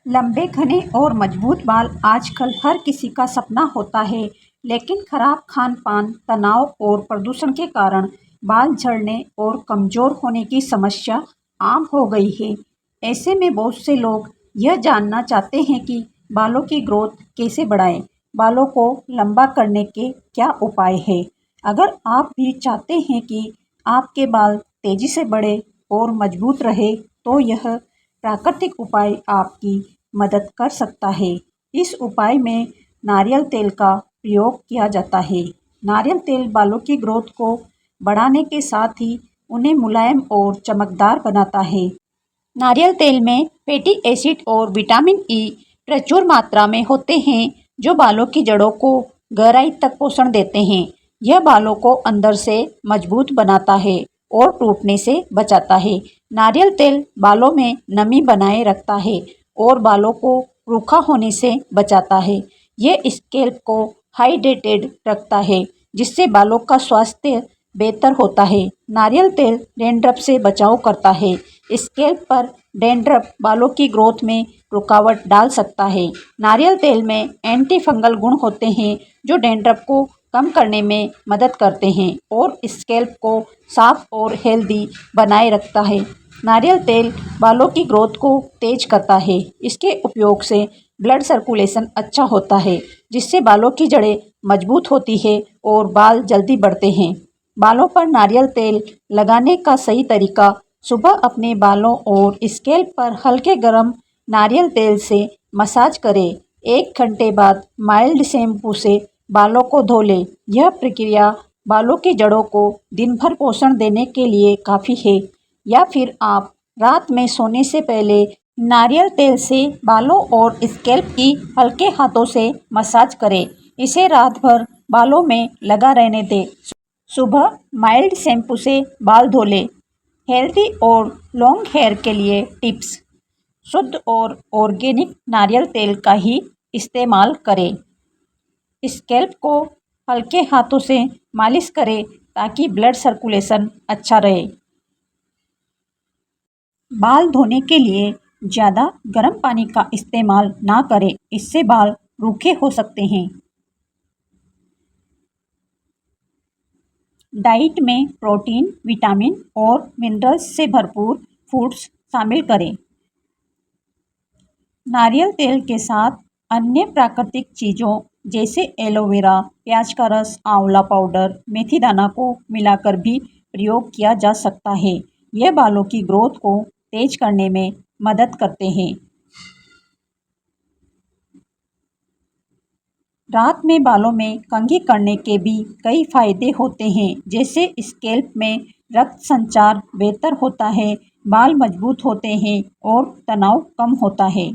लंबे घने और मजबूत बाल आजकल हर किसी का सपना होता है, लेकिन खराब खान पान, तनाव और प्रदूषण के कारण बाल झड़ने और कमज़ोर होने की समस्या आम हो गई है। ऐसे में बहुत से लोग यह जानना चाहते हैं कि बालों की ग्रोथ कैसे बढ़ाएं, बालों को लंबा करने के क्या उपाय हैं। अगर आप भी चाहते हैं कि आपके बाल तेज़ी से बढ़े और मजबूत रहे, तो यह प्राकृतिक उपाय आपकी मदद कर सकता है। इस उपाय में नारियल तेल का प्रयोग किया जाता है। नारियल तेल बालों की ग्रोथ को बढ़ाने के साथ ही उन्हें मुलायम और चमकदार बनाता है। नारियल तेल में फैटी एसिड और विटामिन ई प्रचुर मात्रा में होते हैं, जो बालों की जड़ों को गहराई तक पोषण देते हैं। यह बालों को अंदर से मजबूत बनाता है और टूटने से बचाता है। नारियल तेल बालों में नमी बनाए रखता है और बालों को रूखा होने से बचाता है। यह स्कैल्प को हाइड्रेटेड रखता है, जिससे बालों का स्वास्थ्य बेहतर होता है। नारियल तेल डैंड्रफ से बचाव करता है। स्कैल्प पर डैंड्रफ बालों की ग्रोथ में रुकावट डाल सकता है। नारियल तेल में एंटी फंगल गुण होते हैं, जो डैंड्रफ को कम करने में मदद करते हैं और स्कैल्प को साफ और हेल्दी बनाए रखता है। नारियल तेल बालों की ग्रोथ को तेज करता है। इसके उपयोग से ब्लड सर्कुलेशन अच्छा होता है, जिससे बालों की जड़ें मजबूत होती है और बाल जल्दी बढ़ते हैं। बालों पर नारियल तेल लगाने का सही तरीका: सुबह अपने बालों और स्कैल्प पर हल्के गर्म नारियल तेल से मसाज करें। 1 घंटे बाद माइल्ड शैम्पू से बालों को धो लें। यह प्रक्रिया बालों की जड़ों को दिन भर पोषण देने के लिए काफ़ी है। या फिर आप रात में सोने से पहले नारियल तेल से बालों और स्कैल्प की हल्के हाथों से मसाज करें। इसे रात भर बालों में लगा रहने दें। सुबह माइल्ड शैम्पू से बाल धो लें। हेल्दी और लॉन्ग हेयर के लिए टिप्स: शुद्ध और ऑर्गेनिक नारियल तेल का ही इस्तेमाल करें। स्कैल्प को हल्के हाथों से मालिश करें ताकि ब्लड सर्कुलेशन अच्छा रहे। बाल धोने के लिए ज़्यादा गर्म पानी का इस्तेमाल ना करें, इससे बाल रूखे हो सकते हैं। डाइट में प्रोटीन, विटामिन और मिनरल्स से भरपूर फूड्स शामिल करें। नारियल तेल के साथ अन्य प्राकृतिक चीज़ों जैसे एलोवेरा, प्याज का रस, आंवला पाउडर, मेथी दाना को मिलाकर भी प्रयोग किया जा सकता है। यह बालों की ग्रोथ को तेज करने में मदद करते हैं। रात में बालों में कंघी करने के भी कई फायदे होते हैं, जैसे स्कैल्प में रक्त संचार बेहतर होता है, बाल मजबूत होते हैं और तनाव कम होता है।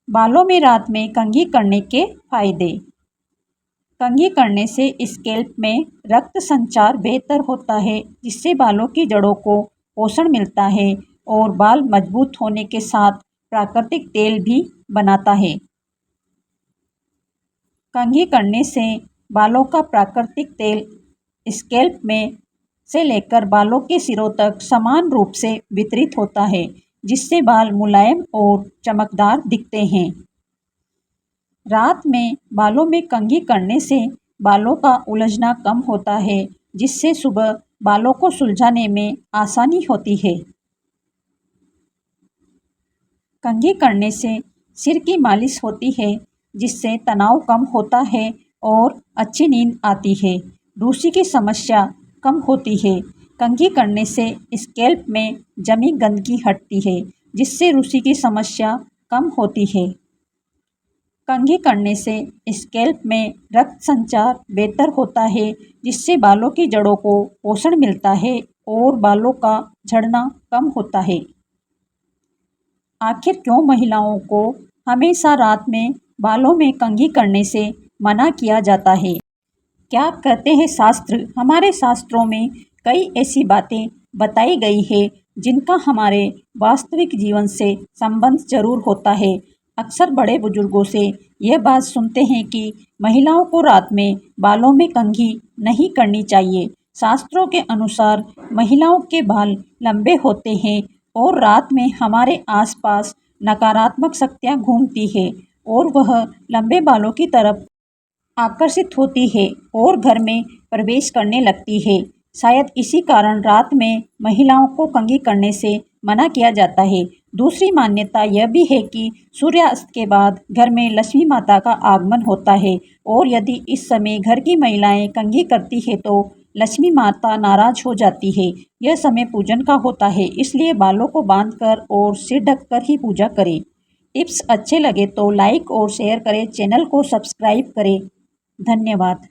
बालों में रात में कंघी करने के फायदे: कंघी करने से स्कैल्प में रक्त संचार बेहतर होता है, जिससे बालों की जड़ों को पोषण मिलता है और बाल मजबूत होने के साथ प्राकृतिक तेल भी बनाता है। कंघी करने से बालों का प्राकृतिक तेल स्कैल्प में से लेकर बालों के सिरों तक समान रूप से वितरित होता है, जिससे बाल मुलायम और चमकदार दिखते हैं। रात में बालों में कंघी करने से बालों का उलझना कम होता है, जिससे सुबह बालों को सुलझाने में आसानी होती है। कंघी करने से सिर की मालिश होती है, जिससे तनाव कम होता है और अच्छी नींद आती है। रूसी की समस्या कम होती है। कंघी करने से स्कैल्प में जमी गंदगी हटती है, जिससे रूसी की समस्या कम होती है। कंघी करने से स्कैल्प में रक्त संचार बेहतर होता है, जिससे बालों की जड़ों को पोषण मिलता है और बालों का झड़ना कम होता है। आखिर क्यों महिलाओं को हमेशा रात में बालों में कंघी करने से मना किया जाता है? क्या कहते हैं शास्त्र? हमारे शास्त्रों में कई ऐसी बातें बताई गई है जिनका हमारे वास्तविक जीवन से संबंध जरूर होता है। अक्सर बड़े बुजुर्गों से यह बात सुनते हैं कि महिलाओं को रात में बालों में कंघी नहीं करनी चाहिए। शास्त्रों के अनुसार महिलाओं के बाल लंबे होते हैं और रात में हमारे आसपास नकारात्मक शक्तियाँ घूमती है और वह लंबे बालों की तरफ आकर्षित होती है और घर में प्रवेश करने लगती है। शायद इसी कारण रात में महिलाओं को कंघी करने से मना किया जाता है। दूसरी मान्यता यह भी है कि सूर्यास्त के बाद घर में लक्ष्मी माता का आगमन होता है और यदि इस समय घर की महिलाएं कंघी करती है तो लक्ष्मी माता नाराज हो जाती है। यह समय पूजन का होता है, इसलिए बालों को बांधकर और सिर ढककर ही पूजा करें। टिप्स अच्छे लगे तो लाइक और शेयर करें, चैनल को सब्सक्राइब करें। धन्यवाद।